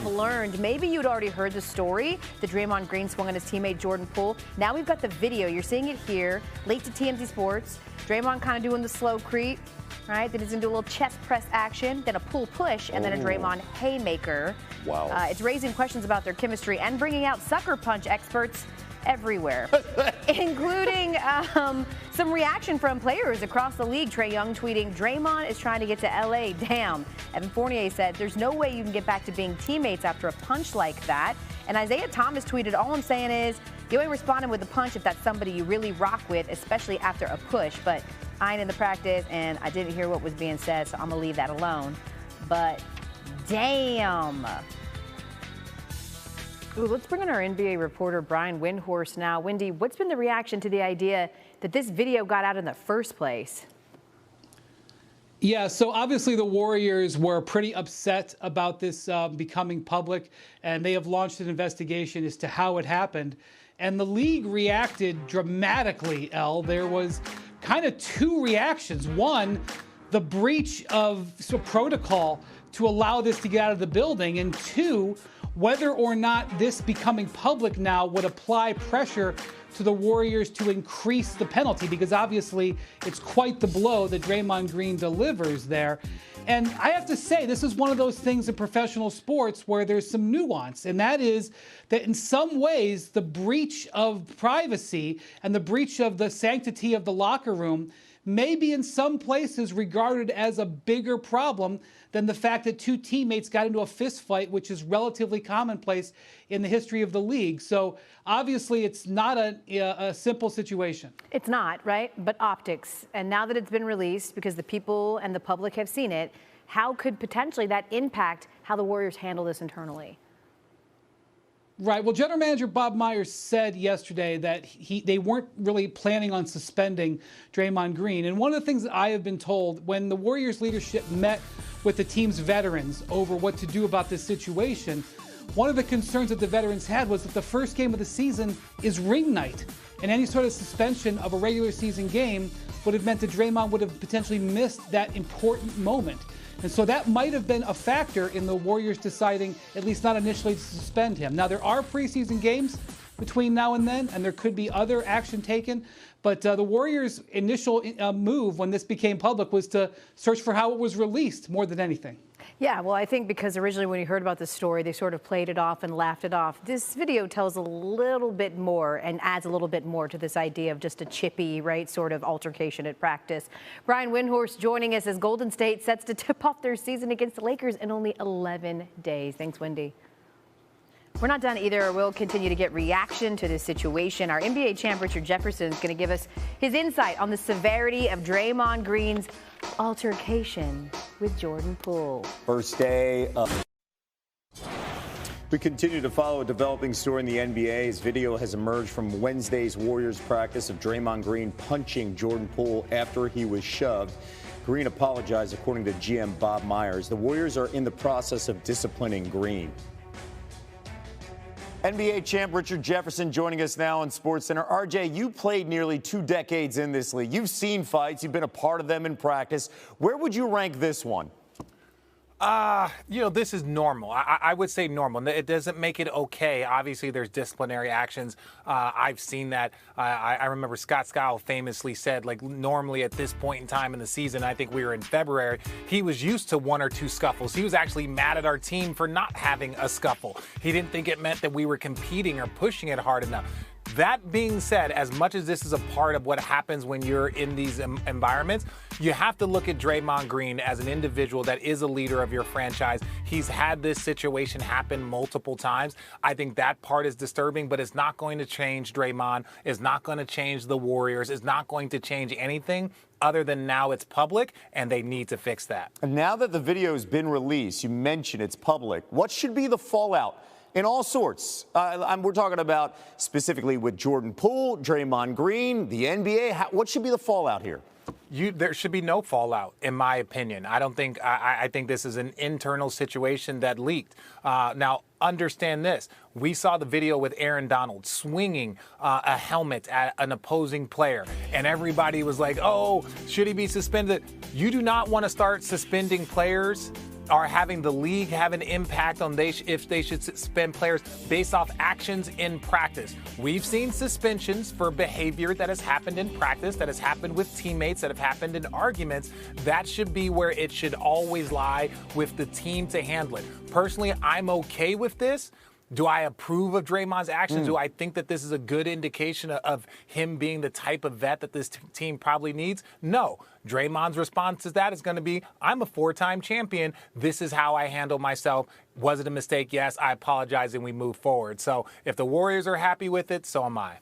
have learned, maybe you'd already heard the story, that Draymond Green swung on his teammate Jordan Poole. Now we've got the video. You're seeing it here, late to TMZ Sports. Draymond kind of doing the slow creep, right? Then he's going to do a little chest press action, then a Poole push, and then a Draymond haymaker. Wow. It's raising questions about their chemistry and bringing out sucker punch experts everywhere, including some reaction from players across the league. Trae Young tweeting, Draymond is trying to get to L.A. Damn. Evan Fournier said, there's no way you can get back to being teammates after a punch like that. And Isaiah Thomas tweeted, all I'm saying is you ain't responding with a punch if that's somebody you really rock with, especially after a push. But I ain't in the practice, and I didn't hear what was being said, so I'm going to leave that alone. But damn. Ooh, let's bring in our NBA reporter, Brian Windhorst now. Windy, what's been the reaction to the idea that this video got out in the first place? Yeah, so obviously the Warriors were pretty upset about this becoming public, and they have launched an investigation as to how it happened. And the league reacted dramatically, Elle. There was kind of two reactions. One, the breach of protocol to allow this to get out of the building, and two, whether or not this becoming public now would apply pressure to the Warriors to increase the penalty, because obviously it's quite the blow that Draymond Green delivers there. And I have to say, this is one of those things in professional sports where there's some nuance, and that is that in some ways the breach of privacy and the breach of the sanctity of the locker room may be in some places regarded as a bigger problem than the fact that two teammates got into a fist fight, which is relatively commonplace in the history of the league. So obviously it's not a simple situation. It's not, right? But optics. And now that it's been released, because the people and the public have seen it, how could potentially that impact how the Warriors handle this internally? Right. Well, General Manager Bob Myers said yesterday that they weren't really planning on suspending Draymond Green. And one of the things that I have been told, when the Warriors leadership met with the team's veterans over what to do about this situation, one of the concerns that the veterans had was that the first game of the season is ring night. And any sort of suspension of a regular season game would have meant that Draymond would have potentially missed that important moment. And so that might have been a factor in the Warriors deciding, at least not initially, to suspend him. Now, there are preseason games between now and then, and there could be other action taken. But the Warriors' initial move when this became public was to search for how it was released more than anything. Yeah, well, I think because originally when you heard about this story, they sort of played it off and laughed it off. This video tells a little bit more and adds a little bit more to this idea of just a chippy, right, sort of altercation at practice. Brian Windhorst joining us as Golden State sets to tip off their season against the Lakers in only 11 days. Thanks, Wendy. We're not done either. We'll continue to get reaction to this situation. Our NBA champ, Richard Jefferson, is going to give us his insight on the severity of Draymond Green's altercation with Jordan Poole. First day of... We continue to follow a developing story in the NBA as video has emerged from Wednesday's Warriors practice of Draymond Green punching Jordan Poole after he was shoved. Green apologized, according to GM Bob Myers. The Warriors are in the process of disciplining Green. NBA champ Richard Jefferson joining us now on SportsCenter. RJ, you played nearly 2 decades in this league. You've seen fights. You've been a part of them in practice. Where would you rank this one? This is normal. I would say normal. It doesn't make it okay. Obviously, there's disciplinary actions. I've seen that. I remember Scott Skiles famously said, like, normally at this point in time in the season, I think we were in February, he was used to 1 or 2 scuffles. He was actually mad at our team for not having a scuffle. He didn't think it meant that we were competing or pushing it hard enough. That being said, as much as this is a part of what happens when you're in these environments, you have to look at Draymond Green as an individual that is a leader of your franchise. He's had this situation happen multiple times. I think that part is disturbing, but it's not going to change Draymond. It's not going to change the Warriors. It's not going to change anything other than now it's public, and they need to fix that. And now that the video has been released, you mentioned it's public. What should be the fallout? In all sorts. We're talking about specifically with Jordan Poole, Draymond Green, the NBA. What should be the fallout here? There should be no fallout, in my opinion. I think this is an internal situation that leaked. Now, understand this. We saw the video with Aaron Donald swinging a helmet at an opposing player, and everybody was like, oh, should he be suspended? You do not want to start suspending players are having the league have an impact on if they should suspend players based off actions in practice. We've seen suspensions for behavior that has happened in practice, that has happened with teammates, that have happened in arguments. That should be where it should always lie, with the team to handle it. Personally, I'm okay with this. Do I approve of Draymond's actions? Do I think that this is a good indication of him being the type of vet that this team probably needs? No. Draymond's response to that is going to be, I'm a 4-time champion. This is how I handle myself. Was it a mistake? Yes, I apologize, and we move forward. So if the Warriors are happy with it, so am I.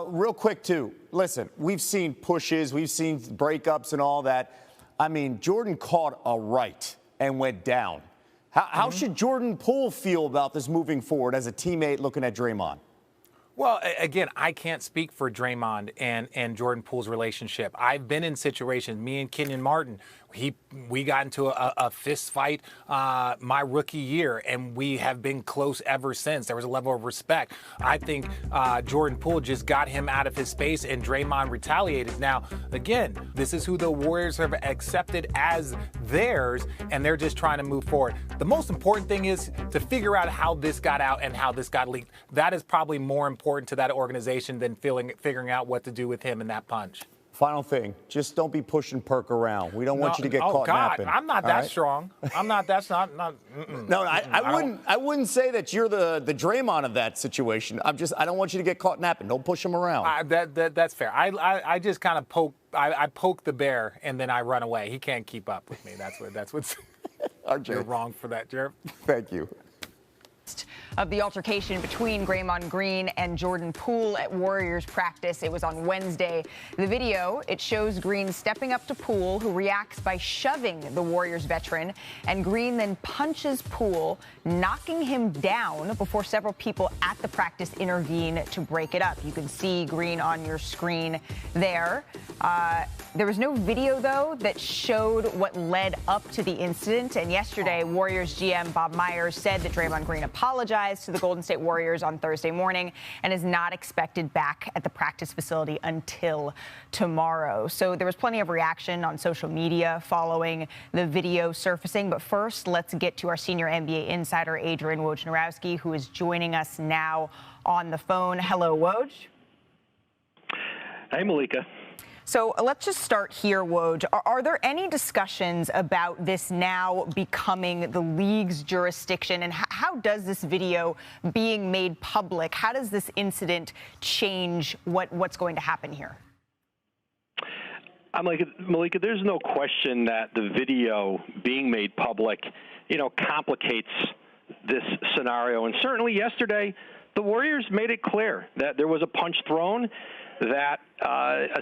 Real quick, too. Listen, we've seen pushes, we've seen breakups and all that. I mean, Jordan caught a right and went down. How should Jordan Poole feel about this moving forward as a teammate looking at Draymond? Well, again, I can't speak for Draymond and Jordan Poole's relationship. I've been in situations, me and Kenyon Martin, we got into a fist fight my rookie year, and we have been close ever since. There was a level of respect. I think Jordan Poole just got him out of his space, and Draymond retaliated. Now, again, this is who the Warriors have accepted as theirs, and they're just trying to move forward. The most important thing is to figure out how this got out and how this got leaked. That is probably more important to that organization than figuring out what to do with him in that punch. Final thing, just don't be pushing Perk around. We don't want you to get caught napping. I'm not that strong. I'm not. That's not. No, I wouldn't say that you're the Draymond of that situation. I don't want you to get caught napping. Don't push him around. That's fair. I just kind of poke. I poke the bear and then I run away. He can't keep up with me. That's what's. You're wrong for that, Jerv. Thank you. Of the altercation between Draymond Green and Jordan Poole at Warriors practice. It was on Wednesday. The video, it shows Green stepping up to Poole, who reacts by shoving the Warriors veteran, and Green then punches Poole, knocking him down before several people at the practice intervene to break it up. You can see Green on your screen there. There was no video, though, that showed what led up to the incident. And yesterday, Warriors GM Bob Myers said that Draymond Green apologized to the Golden State Warriors on Thursday morning and is not expected back at the practice facility until tomorrow. So there was plenty of reaction on social media following the video surfacing. But first, let's get to our senior NBA insider, Adrian Wojnarowski, who is joining us now on the phone. Hello, Woj. Hey, Malika. So let's just start here, Woj. Are there any discussions about this now becoming the league's jurisdiction? And how does this video being made public, how does this incident change what's going to happen here? Malika, there's no question that the video being made public, complicates this scenario. And certainly yesterday, the Warriors made it clear that there was a punch thrown, that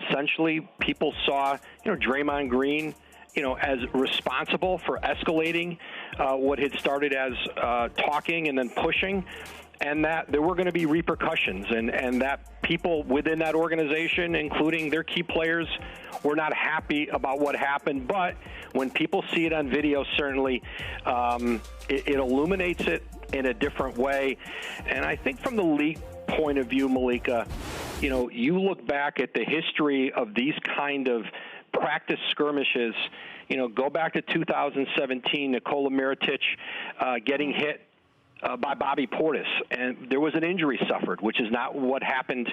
essentially people saw, Draymond Green, as responsible for escalating what had started as talking and then pushing, and that there were going to be repercussions, and that people within that organization, including their key players, were not happy about what happened. But when people see it on video, certainly it illuminates it in a different way. And I think from the league point of view, Malika, you look back at the history of these kind of practice skirmishes, go back to 2017, Nikola Mirotic getting hit by Bobby Portis, and there was an injury suffered, which is not what happened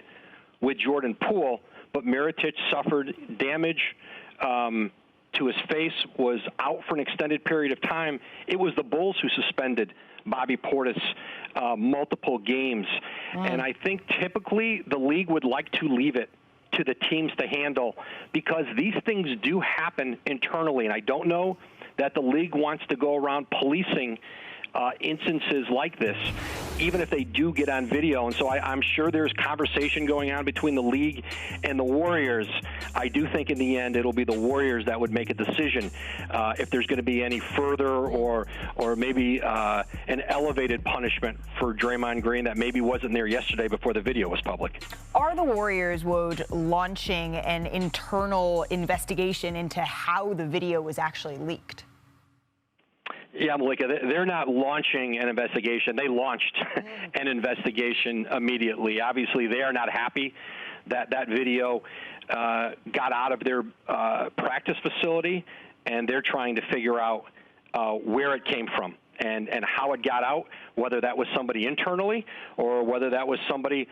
with Jordan Poole, but Mirotic suffered damage to his face, was out for an extended period of time. It was the Bulls who suspended Bobby Portis multiple games. And I think typically the league would like to leave it to the teams to handle, because these things do happen internally. And I don't know that the league wants to go around policing instances like this, even if they do get on video. And so I'm sure there's conversation going on between the league and the Warriors. I do think in the end it'll be the Warriors that would make a decision if there's going to be any further or maybe an elevated punishment for Draymond Green that maybe wasn't there yesterday before the video was public. Are the Warriors, Woj, launching an internal investigation into how the video was actually leaked? Yeah, Malika, they're not launching an investigation. They launched an investigation immediately. Obviously, they are not happy that that video got out of their practice facility, and they're trying to figure out where it came from and how it got out, whether that was somebody internally or whether that was somebody.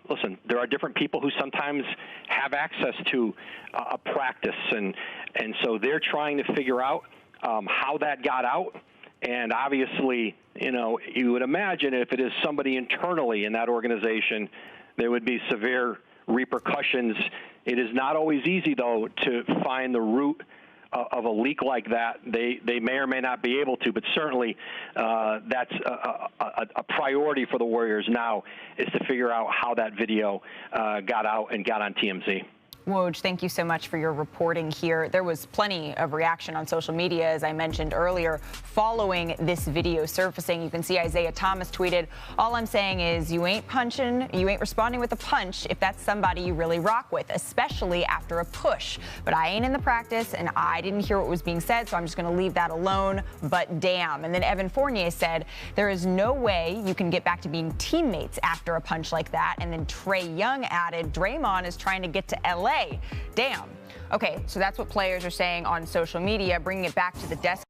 Listen, there are different people who sometimes have access to a practice, and so they're trying to figure out how that got out. And obviously, you would imagine if it is somebody internally in that organization, there would be severe repercussions. It is not always easy, though, to find the root of a leak like that. They may or may not be able to, but certainly that's a priority for the Warriors now, is to figure out how that video got out and got on TMZ. Woj, thank you so much for your reporting here. There was plenty of reaction on social media, as I mentioned earlier, following this video surfacing. You can see Isaiah Thomas tweeted, "All I'm saying is you ain't responding with a punch if that's somebody you really rock with, especially after a push. But I ain't in the practice, and I didn't hear what was being said, so I'm just going to leave that alone. But damn." And then Evan Fournier said, "There is no way you can get back to being teammates after a punch like that." And then Trae Young added, "Draymond is trying to get to LA. Damn." Okay, so that's what players are saying on social media. Bringing it back to the desk.